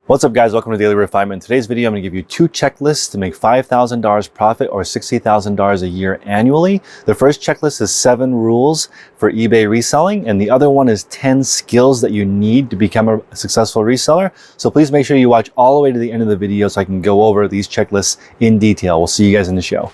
What's up guys, welcome to Daily Refinement. In today's video, I'm gonna give you two checklists to make $5,000 profit or $60,000 a year annually. The first checklist is 7 rules for eBay reselling, and the other one is 10 skills that you need to become a successful reseller. So please make sure you watch all the way to the end of the video so I can go over these checklists in detail. We'll see you guys in the show.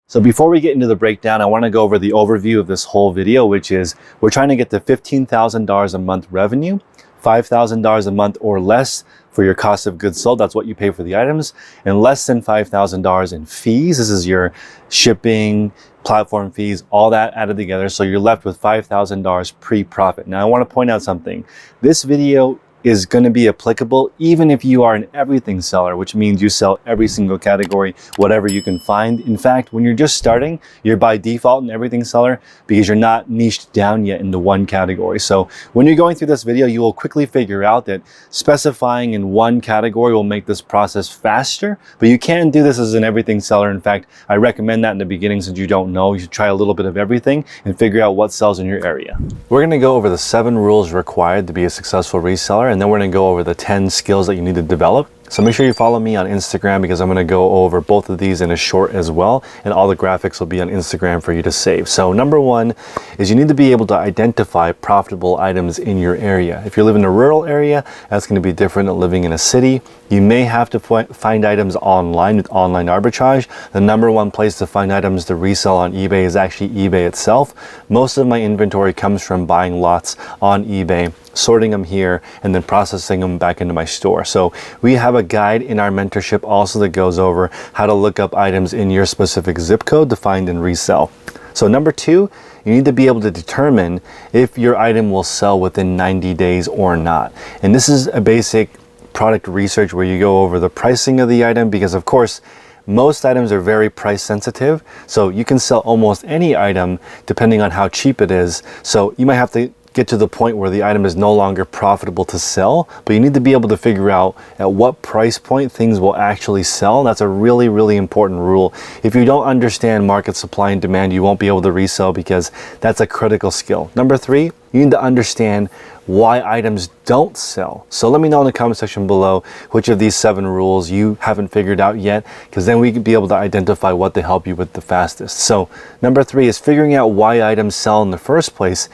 So before we get into the breakdown, I want to go over the overview of this whole video, which is we're trying to get to $15,000 a month revenue, $5,000 a month or less for your cost of goods sold. That's what you pay for the items, and less than $5,000 in fees. This is your shipping, platform fees, all that added together. So you're left with $5,000 pre-profit. Now I want to point out something. This video is going to be applicable even if you are an everything seller, which means you sell every single category, whatever you can find. In fact, when you're just starting, you're by default an everything seller because you're not niched down yet into one category. So when you're going through this video, you will quickly figure out that specifying in one category will make this process faster, but you can do this as an everything seller. In fact, I recommend that in the beginning since you don't know. You should try a little bit of everything and figure out what sells in your area. We're going to go over the 7 rules required to be a successful reseller, and then we're going to go over the 10 skills that you need to develop. So make sure you follow me on Instagram because I'm going to go over both of these in a short as well, and all the graphics will be on Instagram for you to save. So number 1 is you need to be able to identify profitable items in your area. If you live in a rural area, that's going to be different than living in a city. You may have to find items online with online arbitrage. The number 1 place to find items to resell on eBay is actually eBay itself. Most of my inventory comes from buying lots on eBay, sorting them here, and then processing them back into my store. So we have a guide in our mentorship also that goes over how to look up items in your specific zip code to find and resell. So number 2, you need to be able to determine if your item will sell within 90 days or not. And this is a basic product research where you go over the pricing of the item, because of course most items are very price sensitive, so you can sell almost any item depending on how cheap it is. So you might have to get to the point where the item is no longer profitable to sell, but you need to be able to figure out at what price point things will actually sell. That's a really, really important rule. If you don't understand market supply and demand, you won't be able to resell because that's a critical skill. Number 3, you need to understand why items don't sell. So let me know in the comment section below which of these 7 rules you haven't figured out yet, because then we can be able to identify what to help you with the fastest. So number 3 is figuring out why items sell in the first place.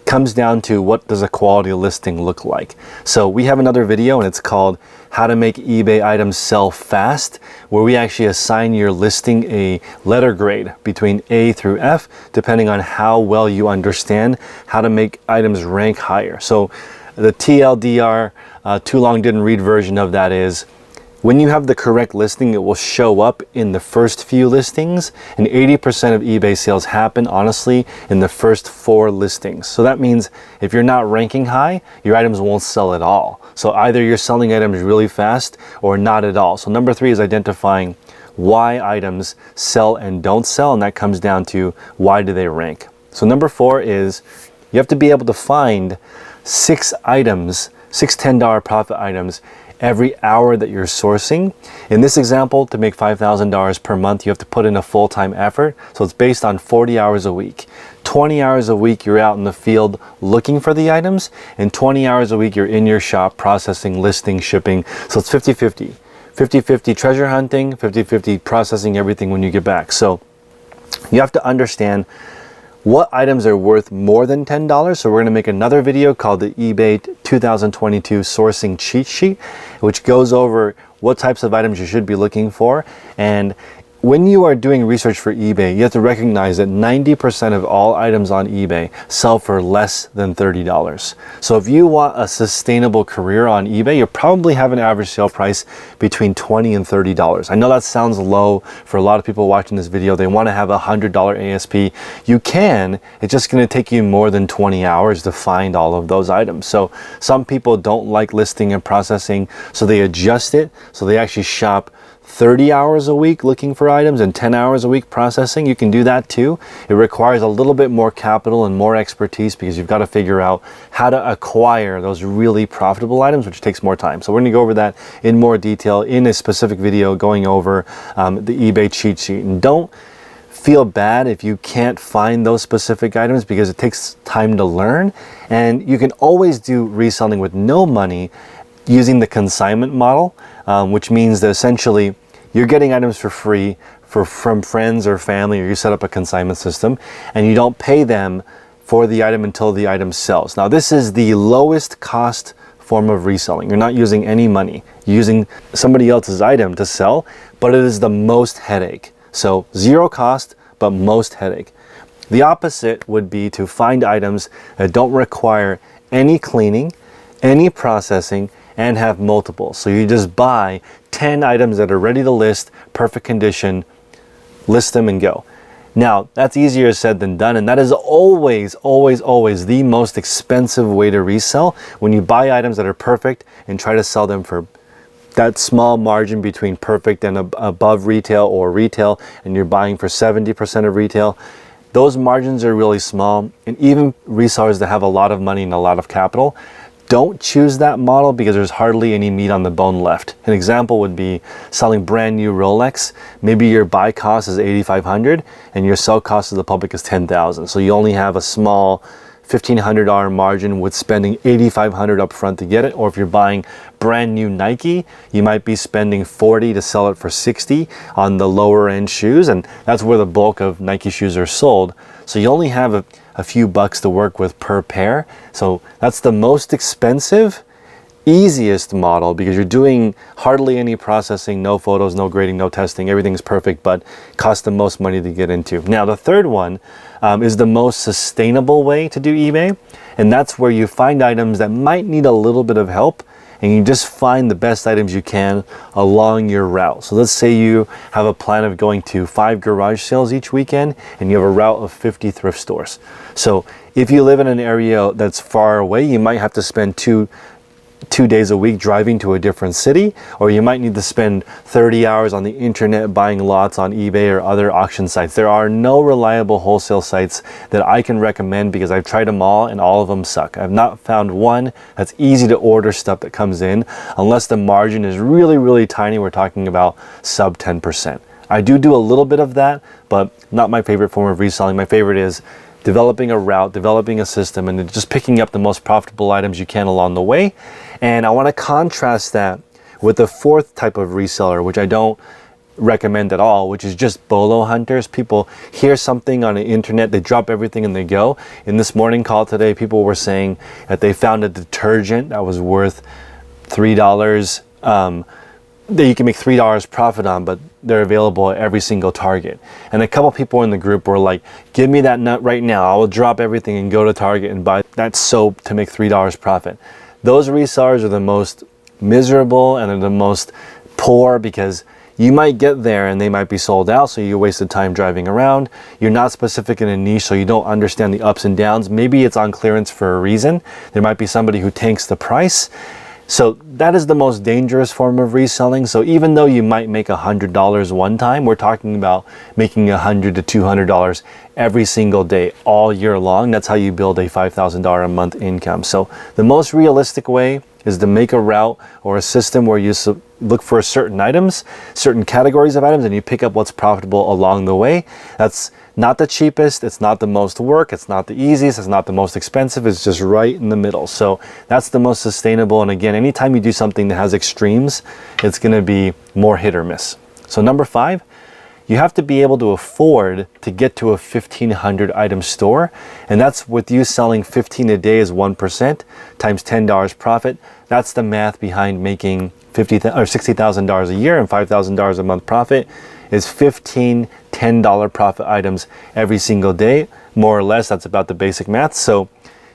Comes down to what does a quality listing look like. So we have another video and it's called How to Make eBay Items Sell Fast, where we actually assign your listing a letter grade between A through F, depending on how well you understand how to make items rank higher. So the TLDR, too long didn't read version of that is, when you have the correct listing, it will show up in the first few listings, and 80% of eBay sales happen, honestly, in the first 4 listings. So that means if you're not ranking high, your items won't sell at all. So either you're selling items really fast or not at all. So number 3 is identifying why items sell and don't sell, and that comes down to why do they rank. So number 4 is you have to be able to find 6 items, 6 $10 profit items every hour that you're sourcing. In this example, to make $5,000 per month, you have to put in a full-time effort. So it's based on 40 hours a week. 20 hours a week you're out in the field looking for the items, and 20 hours a week you're in your shop processing, listing, shipping. So it's 50-50. 50-50 treasure hunting, 50-50 processing everything when you get back. So you have to understand what items are worth more than $10. So we're going to make another video called the eBay 2022 Sourcing Cheat Sheet, which goes over what types of items you should be looking for. And when you are doing research for eBay, you have to recognize that 90% of all items on eBay sell for less than $30. So if you want a sustainable career on eBay, you probably have an average sale price between $20 and $30. I know that sounds low for a lot of people watching this video. They want to have a $100 ASP. You can, it's just going to take you more than 20 hours to find all of those items. So some people don't like listing and processing, so they adjust it. So they actually shop 30 hours a week looking for items and 10 hours a week processing. You can do that too. It requires a little bit more capital and more expertise because you've got to figure out how to acquire those really profitable items, which takes more time. So we're going to go over that in more detail in a specific video going over the eBay cheat sheet. And don't feel bad if you can't find those specific items because it takes time to learn. And you can always do reselling with no money using the consignment model, which means that essentially you're getting items for free from friends or family, or you set up a consignment system and you don't pay them for the item until the item sells. Now, this is the lowest cost form of reselling. You're not using any money. You're using somebody else's item to sell, but it is the most headache. So zero cost, but most headache. The opposite would be to find items that don't require any cleaning, any processing, and have multiples. So you just buy 10 items that are ready to list, perfect condition, list them and go. Now, that's easier said than done, and that is always, always, always the most expensive way to resell, when you buy items that are perfect and try to sell them for that small margin between perfect and above retail or retail, and you're buying for 70% of retail. Those margins are really small, and even resellers that have a lot of money and a lot of capital don't choose that model because there's hardly any meat on the bone left. An example would be selling brand new Rolex. Maybe your buy cost is $8,500 and your sell cost to the public is $10,000. So you only have a small $1,500 margin with spending $8,500 up front to get it. Or if you're buying brand new Nike, you might be spending $40 to sell it for $60 on the lower end shoes, and that's where the bulk of Nike shoes are sold. So you only have a few bucks to work with per pair. So that's the most expensive, easiest model because you're doing hardly any processing, no photos, no grading, no testing. Everything's perfect, but costs the most money to get into. Now, the third one is the most sustainable way to do eBay, and that's where you find items that might need a little bit of help, and you just find the best items you can along your route. So let's say you have a plan of going to 5 garage sales each weekend and you have a route of 50 thrift stores. So if you live in an area that's far away, you might have to spend two days a week driving to a different city, or you might need to spend 30 hours on the internet buying lots on eBay or other auction sites. There are no reliable wholesale sites that I can recommend because I've tried them all and all of them suck. I've not found one that's easy to order stuff that comes in unless the margin is really, really tiny. We're talking about sub 10%. I do a little bit of that, but not my favorite form of reselling. My favorite is developing a route, developing a system, and just picking up the most profitable items you can along the way. And I want to contrast that with the fourth type of reseller, which I don't recommend at all, which is just bolo hunters. People hear something on the internet, they drop everything and they go. In this morning call today, people were saying that they found a detergent that was worth $3, that you can make $3 profit on, but they're available at every single Target. And a couple people in the group were like, give me that nut right now. I will drop everything and go to Target and buy that soap to make $3 profit. Those resellers are the most miserable and are the most poor because you might get there and they might be sold out, so you wasted time driving around. You're not specific in a niche, so you don't understand the ups and downs. Maybe it's on clearance for a reason. There might be somebody who tanks the price. So that is the most dangerous form of reselling. So even though you might make $100 one time, we're talking about making $100 to $200 every single day, all year long. That's how you build a $5,000 a month income. So the most realistic way is to make a route or a system where you look for certain items, certain categories of items, and you pick up what's profitable along the way. That's not the cheapest, it's not the most work, it's not the easiest, it's not the most expensive, it's just right in the middle. So that's the most sustainable. And again, anytime you do something that has extremes, it's gonna be more hit or miss. So number 5, you have to be able to afford to get to a 1,500 item store. And that's with you selling 15 a day is 1% times $10 profit. That's the math behind making $60,000 a year and $5,000 a month profit is 15 $10 profit items every single day, more or less. That's about the basic math. So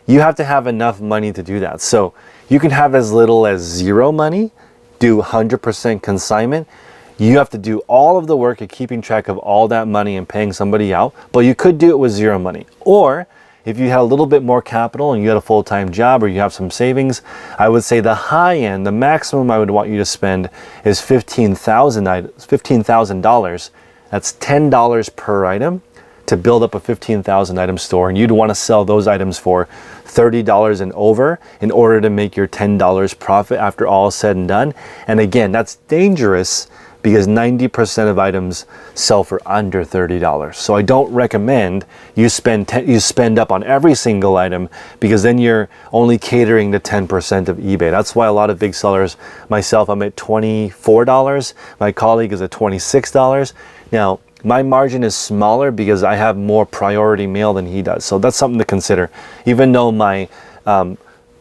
you have to have enough money to do that. So you can have as little as 0 money, do 100% consignment. You have to do all of the work of keeping track of all that money and paying somebody out, but you could do it with 0 money. Or if you had a little bit more capital and you had a full-time job or you have some savings, I would say the high end, the maximum I would want you to spend is $15,000. That's $10 per item to build up a 15,000 item store. And you'd want to sell those items for $30 and over in order to make your $10 profit after all is said and done. And again, that's dangerous because 90% of items sell for under $30. So I don't recommend you spend up on every single item, because then you're only catering to 10% of eBay. That's why a lot of big sellers, myself, I'm at $24. My colleague is at $26. Now, my margin is smaller because I have more priority mail than he does. So that's something to consider. Even though my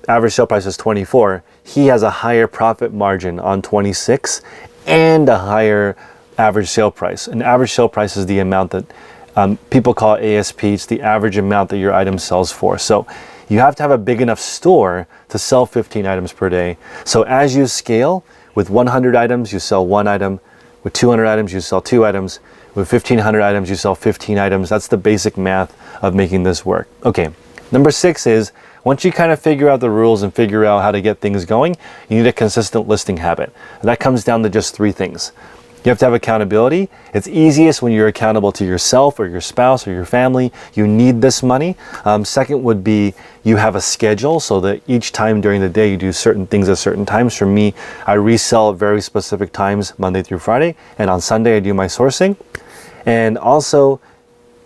average sale price is 24, he has a higher profit margin on 26 and a higher average sale price. An average sale price is the amount that people call ASP. It's the average amount that your item sells for. So you have to have a big enough store to sell 15 items per day. So as you scale, with 100 items, you sell 1 item. With 200 items, you sell 2 items. With 1,500 items, you sell 15 items. That's the basic math of making this work. Okay, number 6 is, once you kind of figure out the rules and figure out how to get things going, you need a consistent listing habit. And that comes down to just 3 things. You have to have accountability. It's easiest when you're accountable to yourself or your spouse or your family. You need this money. Second would be you have a schedule, so that each time during the day you do certain things at certain times. For me, I resell at very specific times, Monday through Friday, and on Sunday I do my sourcing. And also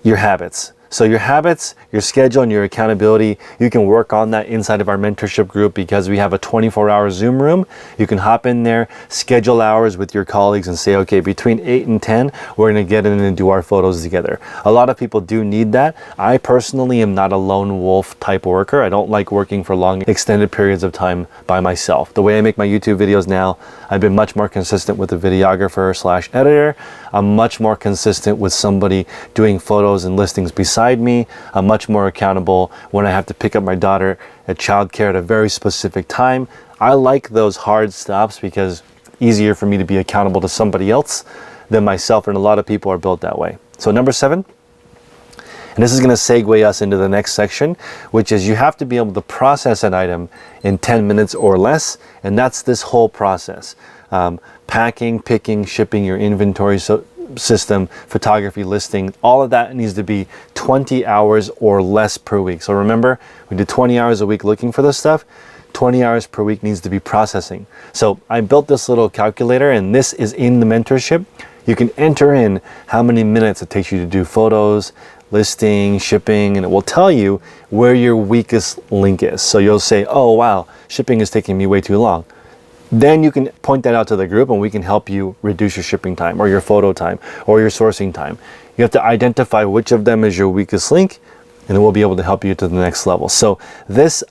your habits. So your habits, your schedule, and your accountability, you can work on that inside of our mentorship group, because we have a 24-hour Zoom room. You can hop in there, schedule hours with your colleagues and say, okay, between 8 and 10, we're gonna get in and do our photos together. A lot of people do need that. I personally am not a lone wolf type worker. I don't like working for long, extended periods of time by myself. The way I make my YouTube videos now, I've been much more consistent with a videographer / editor. I'm much more consistent with somebody doing photos and listings beside me. I'm much more accountable when I have to pick up my daughter at childcare at a very specific time. I like those hard stops because it's easier for me to be accountable to somebody else than myself, and a lot of people are built that way. So number 7, and this is going to segue us into the next section, which is you have to be able to process an item in 10 minutes or less, and that's this whole process. Packing, picking, shipping, your inventory system, photography, listing, all of that needs to be 20 hours or less per week. So remember, we did 20 hours a week looking for this stuff. 20 hours per week needs to be processing. So I built this little calculator, and this is in the mentorship. You can enter in how many minutes it takes you to do photos, listing, shipping, and it will tell you where your weakest link is. So you'll say, oh wow, shipping is taking me way too long. Then you can point that out to the group, and we can help you reduce your shipping time or your photo time or your sourcing time. You have to identify which of them is your weakest link, and then we'll be able to help you to the next level. So this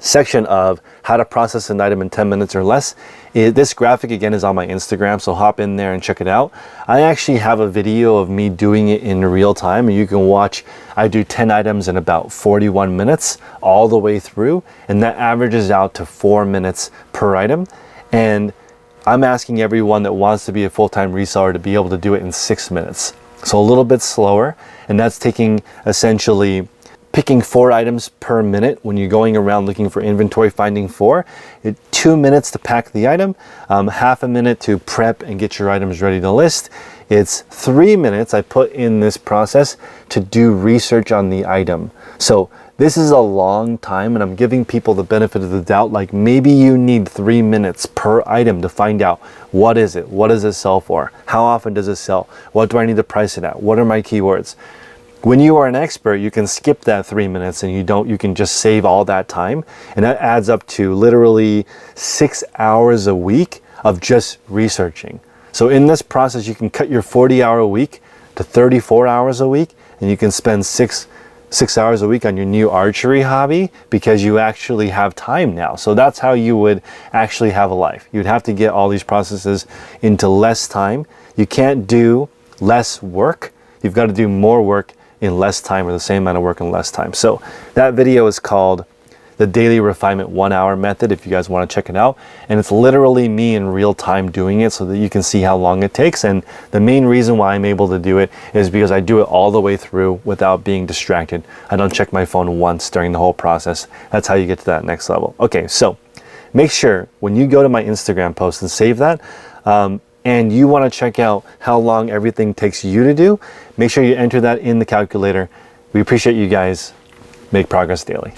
section of how to process an item in 10 minutes or less, this graphic again is on my Instagram, so hop in there and check it out. I actually have a video of me doing it in real time, and you can watch. I do 10 items in about 41 minutes all the way through, and that averages out to 4 minutes per item. And I'm asking everyone that wants to be a full-time reseller to be able to do it in 6 minutes. So a little bit slower, and that's taking essentially picking 4 items per minute when you're going around looking for inventory, finding 4. 2 minutes to pack the item, half a minute to prep and get your items ready to list. It's 3 minutes I put in this process to do research on the item. So this is a long time, and I'm giving people the benefit of the doubt. Like, maybe you need 3 minutes per item to find out what is it, what does it sell for, how often does it sell, what do I need to price it at, what are my keywords. When you are an expert, you can skip that 3 minutes, and you can just save all that time, and that adds up to literally 6 hours a week of just researching. So in this process, you can cut your 40-hour week to 34 hours a week, and you can spend six hours a week on your new archery hobby because you actually have time now. So that's how you would actually have a life. You'd have to get all these processes into less time. You can't do less work. You've got to do more work in less time, or the same amount of work in less time. So that video is called the Daily Refinement 1-Hour Method, if you guys want to check it out. And it's literally me in real time doing it so that you can see how long it takes. And the main reason why I'm able to do it is because I do it all the way through without being distracted. I don't check my phone once during the whole process. That's how you get to that next level. Okay, so make sure when you go to my Instagram post and save that, and you want to check out how long everything takes you to do, make sure you enter that in the calculator. We appreciate you guys. Make progress daily.